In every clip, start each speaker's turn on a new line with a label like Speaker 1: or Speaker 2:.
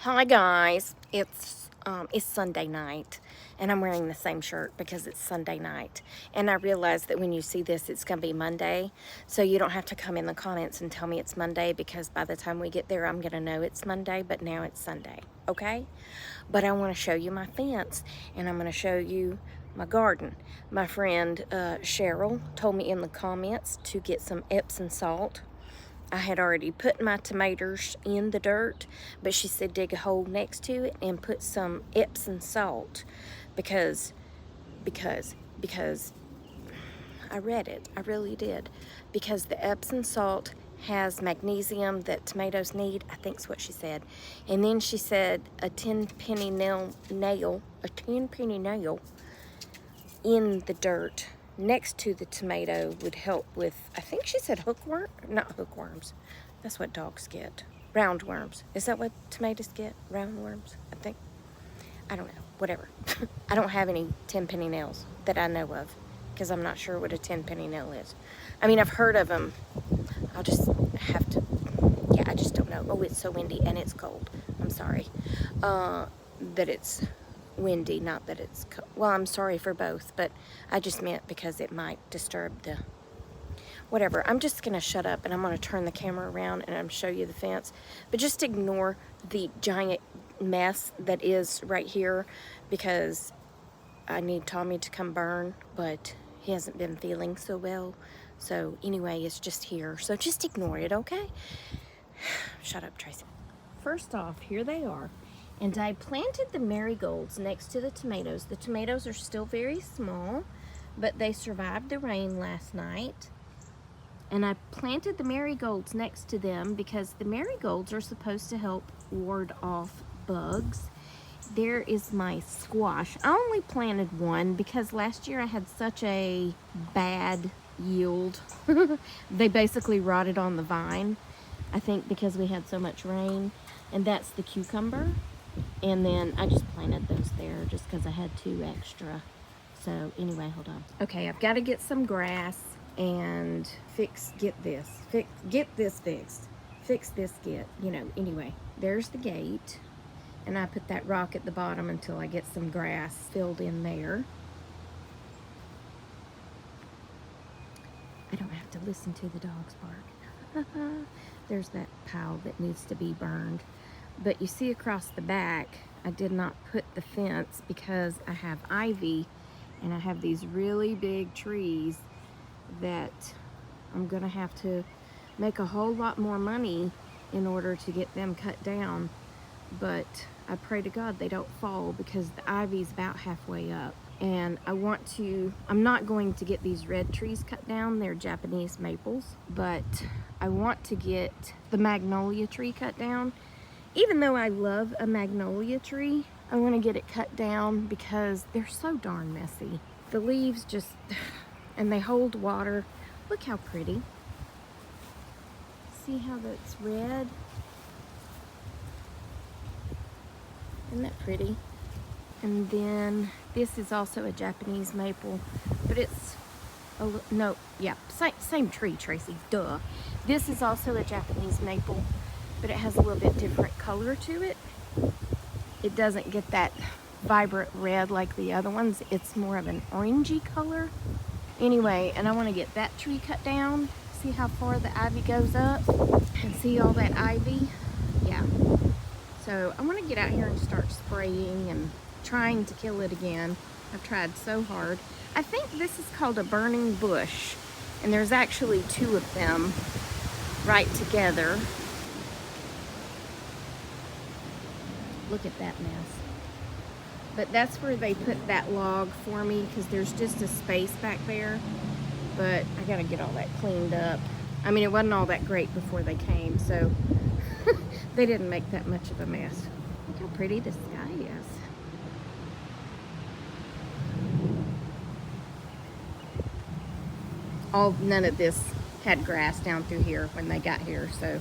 Speaker 1: Hi guys, it's Sunday night, and I'm wearing the same shirt because it's Sunday night. And I realize that when you see this, it's gonna be Monday, so you don't have to come in the comments and tell me it's Monday, because by the time we get there, I'm gonna know it's Monday. But now it's Sunday, okay? But I want to show you my fence, and I'm gonna show you my garden. My friend Cheryl told me in the comments to get some Epsom salt. I had already put my tomatoes in the dirt, but she said dig a hole next to it and put some Epsom salt because I read it. I really did. Because the Epsom salt has magnesium that tomatoes need, I think's what she said. And then she said a 10-penny nail in the dirt next to the tomato would help with, I think she said not hookworms. That's what dogs get. Roundworms. Is that what tomatoes get? Roundworms, I think. I don't know. Whatever. I don't have any 10-penny nails that I know of, because I'm not sure what a 10-penny nail is. I mean, I've heard of them. I'll just have to, yeah, I just don't know. Oh, it's so windy and it's cold. I'm sorry that it's windy, not that it's cold. Well, I'm sorry for both, but I just meant because it might disturb the whatever. I'm just gonna shut up and I'm gonna turn the camera around and I'm show you the fence, but just ignore the giant mess that is right here, because I need Tommy to come burn, but he hasn't been feeling so well. So anyway, it's just here, so just ignore it, okay? Shut up, Tracy. First off, here they are. And I planted the marigolds next to the tomatoes. The tomatoes are still very small, but they survived the rain last night. And I planted the marigolds next to them because the marigolds are supposed to help ward off bugs. There is my squash. I only planted one because last year I had such a bad yield. They basically rotted on the vine, I think because we had so much rain. And that's the cucumber. And then I just planted those there just because I had 2 extra. So anyway, hold on. Okay, I've got to get some grass and get this fixed. Fix this, anyway, there's the gate. And I put that rock at the bottom until I get some grass filled in there. I don't have to listen to the dogs bark. There's that pile that needs to be burned. But you see across the back, I did not put the fence because I have ivy and I have these really big trees that I'm gonna have to make a whole lot more money in order to get them cut down. But I pray to God they don't fall, because the ivy's about halfway up. And I'm not going to get these red trees cut down. They're Japanese maples. But I want to get the magnolia tree cut down. Even though I love a magnolia tree, I want to get it cut down because they're so darn messy. The leaves just, and they hold water. Look how pretty. See how that's red? Isn't that pretty? And then this is also a Japanese maple, but it's, same tree, Tracy, duh. This is also a Japanese maple, but it has a little bit different color to it. It doesn't get that vibrant red like the other ones. It's more of an orangey color. Anyway, and I want to get that tree cut down. See how far the ivy goes up? And see all that ivy? Yeah. So I want to get out here and start spraying and trying to kill it again. I've tried so hard. I think this is called a burning bush. And there's actually 2 of them right together. Look at that mess. But that's where they put that log for me, because there's just a space back there. But I gotta get all that cleaned up. I mean, it wasn't all that great before they came, so they didn't make that much of a mess. Look how pretty the sky is. None of this had grass down through here when they got here, so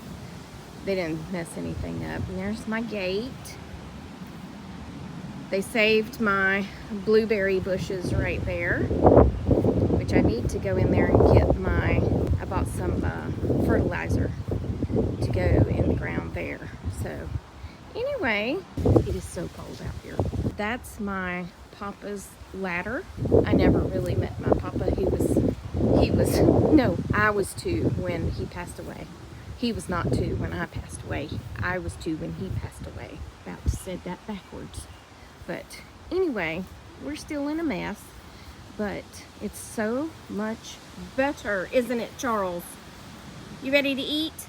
Speaker 1: they didn't mess anything up. And there's my gate. They saved my blueberry bushes right there, which I need to go in there and get I bought some fertilizer to go in the ground there. So anyway. anyway, it is so cold out here. That's my papa's ladder. I never really met my papa. No, I was 2 when he passed away. He was not 2 when I passed away. I was 2 when he passed away. About to say that backwards. But anyway, we're still in a mess, but it's so much better, isn't it, Charles? You ready to eat?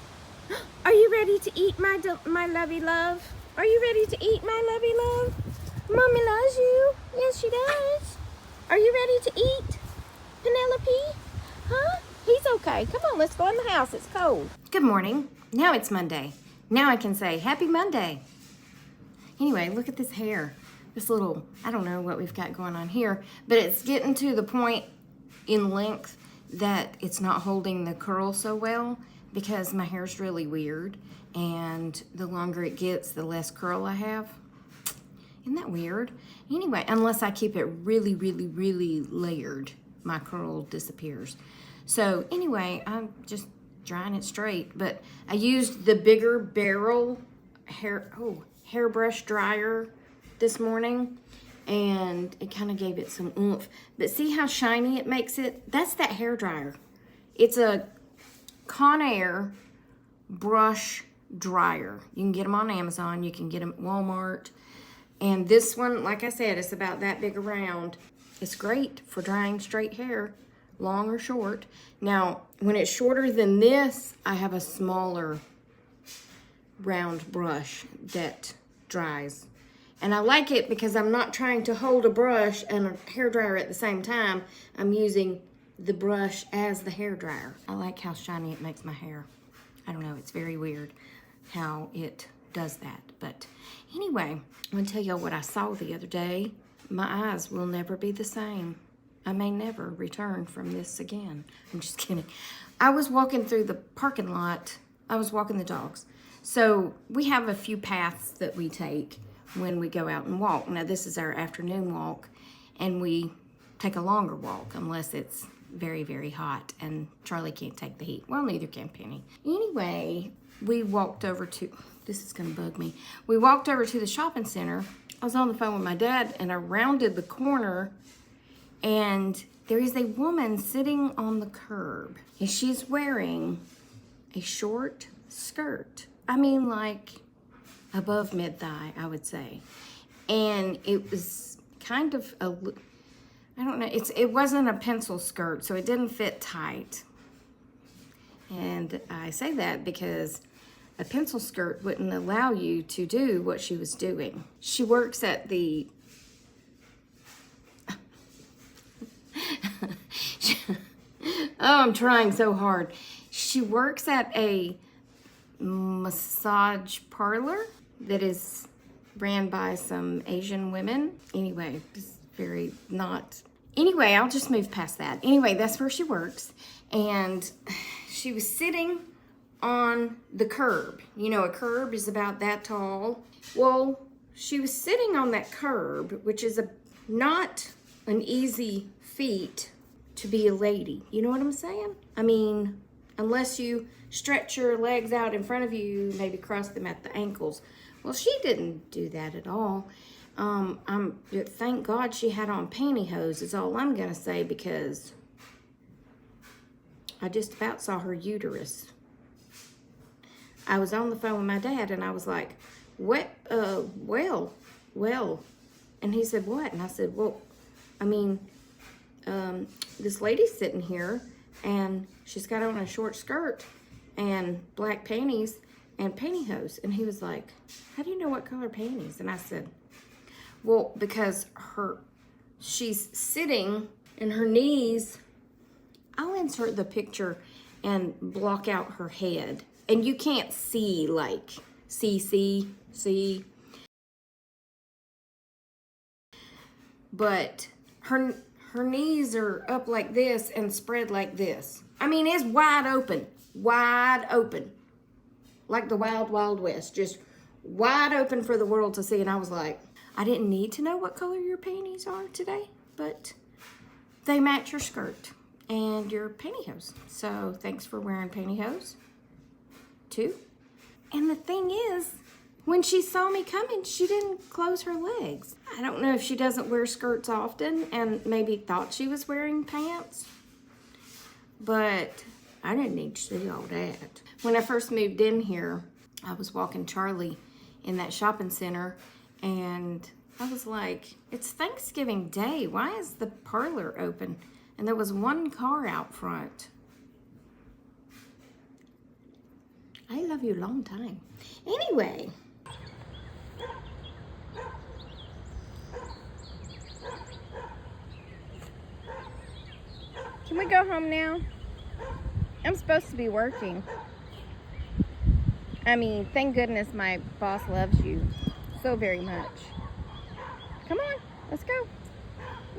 Speaker 1: Are you ready to eat, my lovey love? Are you ready to eat, my lovey love? Mommy loves you. Yes, she does. Are you ready to eat, Penelope? Huh? He's okay. Come on, let's go in the house. It's cold. Good morning. Now it's Monday. Now I can say Happy Monday. Anyway, look at this hair. This little, I don't know what we've got going on here, but it's getting to the point in length that it's not holding the curl so well because my hair's really weird, and the longer it gets, the less curl I have. Isn't that weird? Anyway, unless I keep it really, really, really layered, my curl disappears. So anyway, I'm just drying it straight, but I used the bigger barrel hairbrush dryer this morning, and it kind of gave it some oomph. But see how shiny it makes it? That's that hair dryer. It's a Conair brush dryer. You can get them on Amazon. You can get them at Walmart. And this one, like I said, it's about that big around. It's great for drying straight hair, long or short. Now, when it's shorter than this, I have a smaller round brush that dries. And I like it because I'm not trying to hold a brush and a hairdryer at the same time. I'm using the brush as the hairdryer. I like how shiny it makes my hair. I don't know, it's very weird how it does that. But anyway, I'm gonna tell y'all what I saw the other day. My eyes will never be the same. I may never return from this again. I'm just kidding. I was walking through the parking lot. I was walking the dogs. So we have a few paths that we take when we go out and walk. Now this is our afternoon walk, and we take a longer walk unless it's very, very hot, and Charlie can't take the heat. Well, neither can Penny. Anyway, we walked over to, this is gonna bug me. We walked over to the shopping center. I was on the phone with my dad, and I rounded the corner, and there is a woman sitting on the curb, and she's wearing a short skirt. I mean, like above mid-thigh, I would say. And it was kind of a, I don't know, it wasn't a pencil skirt, so it didn't fit tight. And I say that because a pencil skirt wouldn't allow you to do what she was doing. She works at the, oh, I'm trying so hard. She works at a massage parlor that is ran by some Asian women. Anyway, it's very not, anyway, I'll just move past that. Anyway, that's where she works. And she was sitting on the curb. You know, a curb is about that tall. Well, she was sitting on that curb, which is not an easy feat to be a lady. You know what I'm saying? I mean, unless you stretch your legs out in front of you, maybe cross them at the ankles. Well, she didn't do that at all. Thank God she had on pantyhose is all I'm gonna say, because I just about saw her uterus. I was on the phone with my dad, and I was like, what, well. And he said, what? And I said, well, I mean, this lady's sitting here, and she's got on a short skirt and black panties and pantyhose. And he was like, how do you know what color panties? And I said, well, because she's sitting and her knees, I'll insert the picture and block out her head. And you can't see, like, see. But her knees are up like this and spread like this. I mean, it's wide open, like the Wild Wild West, just wide open for the world to see. And I was like, I didn't need to know what color your panties are today, but they match your skirt and your pantyhose. So thanks for wearing pantyhose too. And the thing is, when she saw me coming, she didn't close her legs. I don't know if she doesn't wear skirts often and maybe thought she was wearing pants, but I didn't need to see all that. When I first moved in here, I was walking Charlie in that shopping center, and I was like, it's Thanksgiving Day. Why is the parlor open? And there was one car out front. I love you a long time. Anyway. Can we go home now? I'm supposed to be working. I mean, thank goodness my boss loves you so very much. Come on, let's go.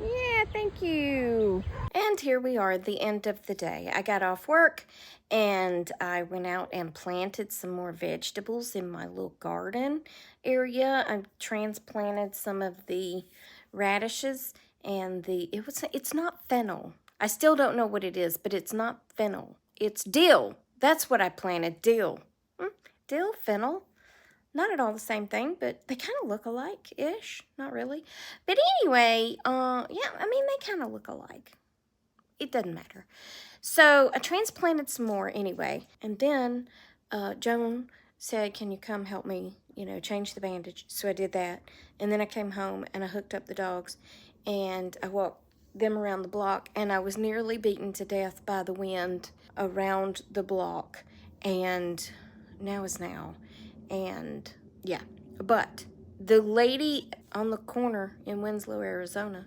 Speaker 1: Yeah, thank you. And here we are at the end of the day. I got off work and I went out and planted some more vegetables in my little garden area. I transplanted some of the radishes and it's not fennel. I still don't know what it is, but it's not fennel. It's dill. That's what I planted, dill. Dill, fennel. Not at all the same thing, but they kind of look alike-ish. Not really. But anyway, yeah, I mean, they kind of look alike. It doesn't matter. So I transplanted some more anyway. And then Joan said, can you come help me, change the bandage? So I did that. And then I came home and I hooked up the dogs. And I walked them around the block. And I was nearly beaten to death by the wind around the block. And now is now. And yeah, but the lady on the corner in Winslow, Arizona,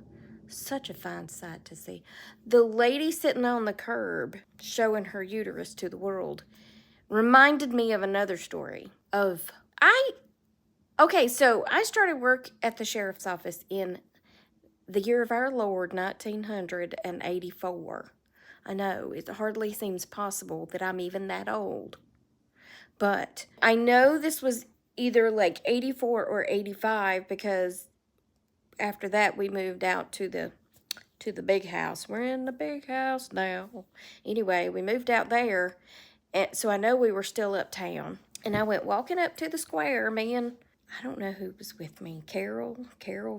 Speaker 1: such a fine sight to see. The lady sitting on the curb showing her uterus to the world reminded me of another story okay, so I started work at the sheriff's office in the year of our Lord, 1984. I know, it hardly seems possible that I'm even that old. But I know this was either like 84 or 85 because after that we moved out to the big house. We're in the big house now. Anyway, we moved out there, and so I know we were still uptown. And I went walking up to the square, me and I don't know who was with me. Carol,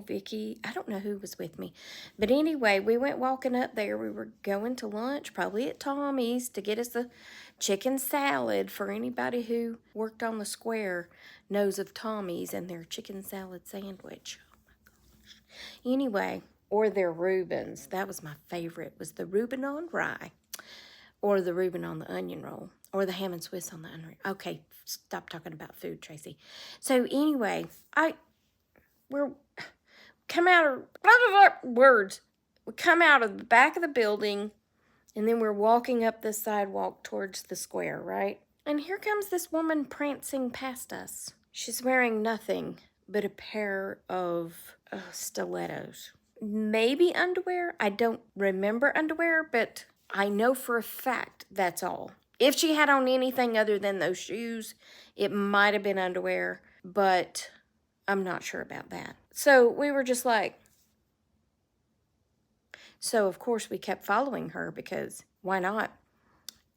Speaker 1: Vicky. I don't know who was with me. But anyway, we went walking up there. We were going to lunch, probably at Tommy's, to get us a chicken salad. For anybody who worked on the square knows of Tommy's and their chicken salad sandwich. Oh my gosh. Anyway, or their Reubens. That was my favorite, was the Reuben on rye. Or the Reuben on the onion roll. Or the ham and Swiss on the onion. Okay, stop talking about food, Tracy. So anyway, we come out of the back of the building, and then we're walking up the sidewalk towards the square, right? And here comes this woman prancing past us. She's wearing nothing but a pair of stilettos. Maybe underwear. I don't remember underwear, but I know for a fact that's all. If she had on anything other than those shoes, it might have been underwear, but I'm not sure about that. So we were just like, so of course we kept following her because why not?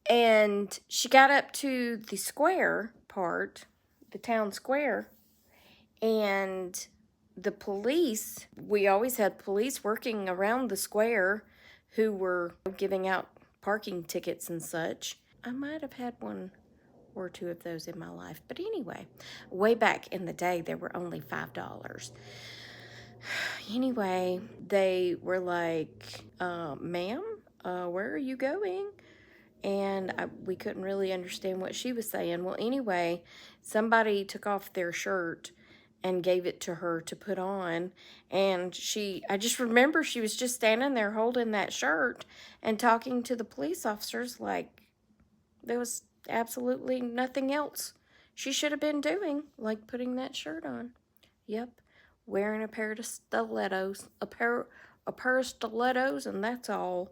Speaker 1: And she got up to the square part, the town square, and the police, we always had police working around the square who were giving out parking tickets and such. I might have had one or two of those in my life. But anyway, way back in the day, they were only $5. Anyway, they were like, ma'am, where are you going? And we couldn't really understand what she was saying. Well, anyway, somebody took off their shirt and gave it to her to put on. And I just remember she was just standing there holding that shirt and talking to the police officers like there was absolutely nothing else she should have been doing, like putting that shirt on. Yep, wearing a pair of stilettos, a pair of stilettos, and that's all.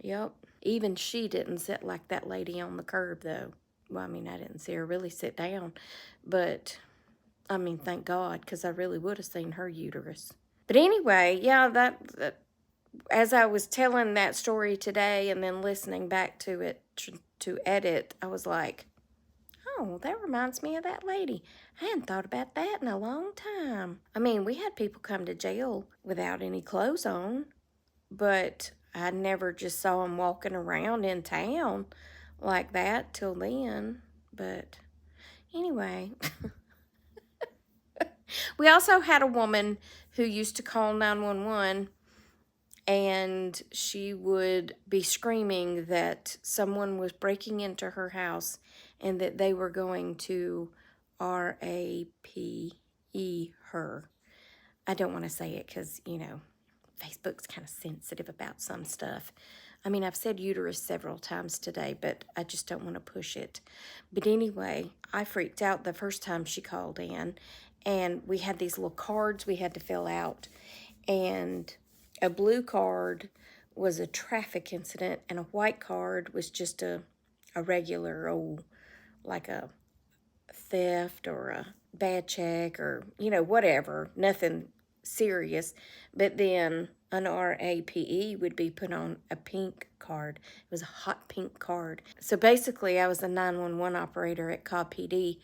Speaker 1: Yep, even she didn't sit like that lady on the curb, though. Well, I mean, I didn't see her really sit down, but I mean, thank God, because I really would have seen her uterus. But anyway, yeah, that as I was telling that story today and then listening back to it to edit, I was like, oh, that reminds me of that lady. I hadn't thought about that in a long time. I mean, we had people come to jail without any clothes on, but I never just saw them walking around in town like that till then. But anyway, we also had a woman who used to call 911, and she would be screaming that someone was breaking into her house and that they were going to RAPE her. I don't want to say it because, you know, Facebook's kind of sensitive about some stuff. I mean, I've said uterus several times today, but I just don't want to push it. But anyway, I freaked out the first time she called in, and we had these little cards we had to fill out, and a blue card was a traffic incident, and a white card was just a regular old, like a theft or a bad check or, you know, whatever, nothing serious. But then an RAPE would be put on a pink card. It was a hot pink card. So basically, I was a 911 operator at Cobb PD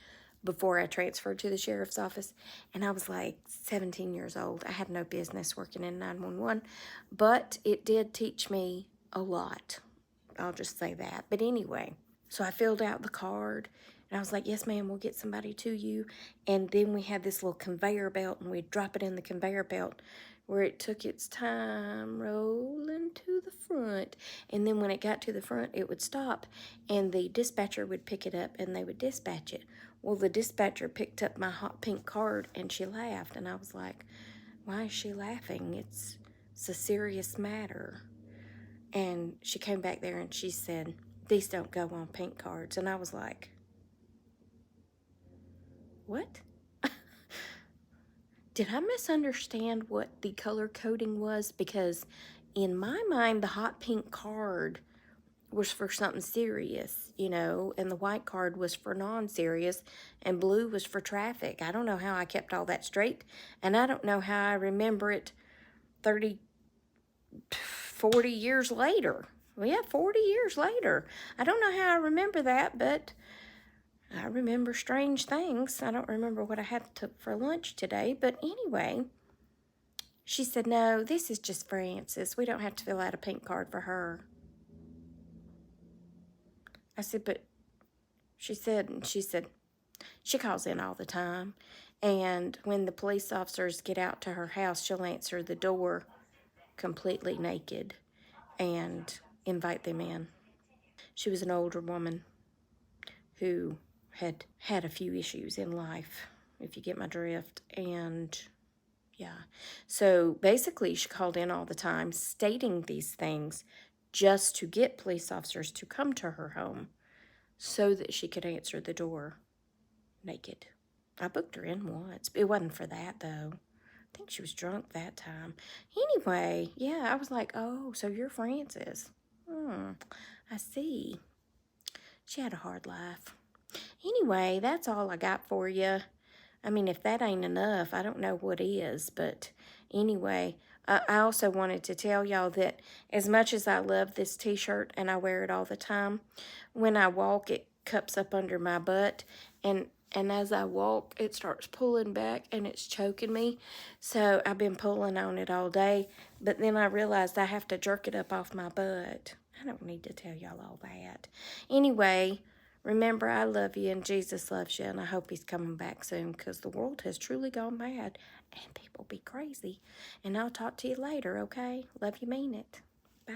Speaker 1: before I transferred to the sheriff's office, and I was like 17 years old. I had no business working in 911, but it did teach me a lot. I'll just say that. But anyway, so I filled out the card, and I was like, yes, ma'am, we'll get somebody to you. And then we had this little conveyor belt, and we'd drop it in the conveyor belt where it took its time rolling to the front. And then when it got to the front, it would stop, and the dispatcher would pick it up, and they would dispatch it. Well, the dispatcher picked up my hot pink card, and she laughed. And I was like, why is she laughing? It's a serious matter. And she came back there, and she said, these don't go on pink cards. And I was like, what? Did I misunderstand what the color coding was? Because in my mind, the hot pink card was for something serious, you know, and the white card was for non-serious, and blue was for traffic. I don't know how I kept all that straight, and I don't know how I remember it 40 years later. Well, yeah, 40 years later. I don't know how I remember that, but I remember strange things. I don't remember what I had for lunch today, but anyway, she said, no, this is just Frances. We don't have to fill out a pink card for her. I said, but she said, she calls in all the time, and when the police officers get out to her house, she'll answer the door completely naked and invite them in. She was an older woman who had a few issues in life, if you get my drift. And yeah, so basically she called in all the time stating these things just to get police officers to come to her home so that she could answer the door naked. I booked her in once. It wasn't for that, though. I think she was drunk that time. Anyway, yeah, I was like, oh, so you're Frances. I see. She had a hard life. Anyway, that's all I got for you. I mean, if that ain't enough, I don't know what is. But anyway, I also wanted to tell y'all that as much as I love this t-shirt and I wear it all the time, when I walk, it cups up under my butt. And as I walk, it starts pulling back and it's choking me. So I've been pulling on it all day. But then I realized I have to jerk it up off my butt. I don't need to tell y'all all that. Anyway, remember, I love you and Jesus loves you, and I hope he's coming back soon because the world has truly gone mad and people be crazy. And I'll talk to you later, okay? Love you, mean it. Bye.